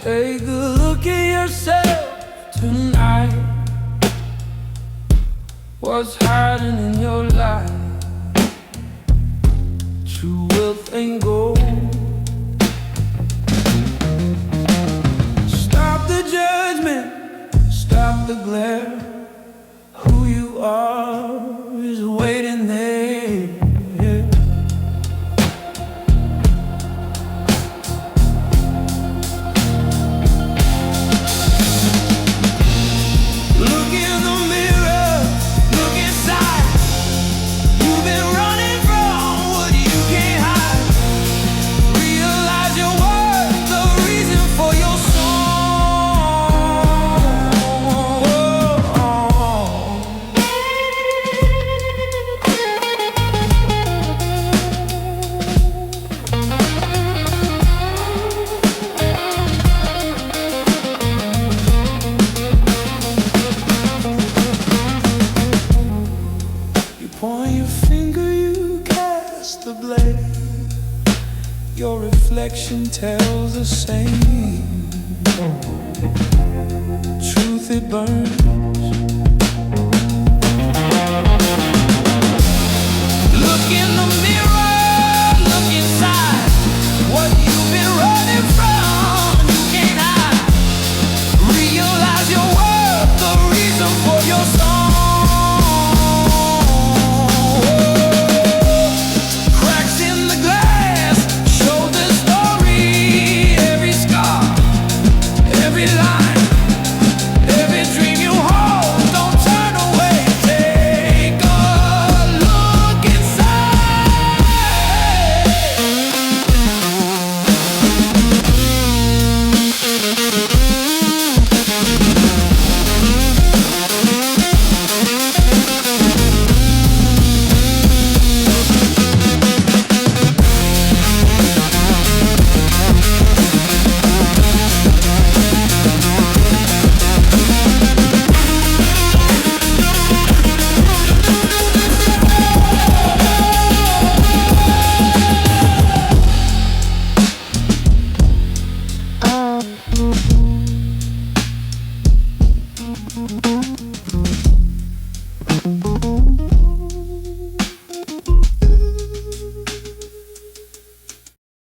Take a look at yourself tonight. What's hiding in your life? True wealth ain't gold. Stop the judgment, stop the glare. Who you are is waiting there. Look in the mirror, look inside. You've been running from what you can't hide. Realize your worth, the reason for your point your finger, you cast the blame. Your reflection tells the same. Truth, it burns. Look in the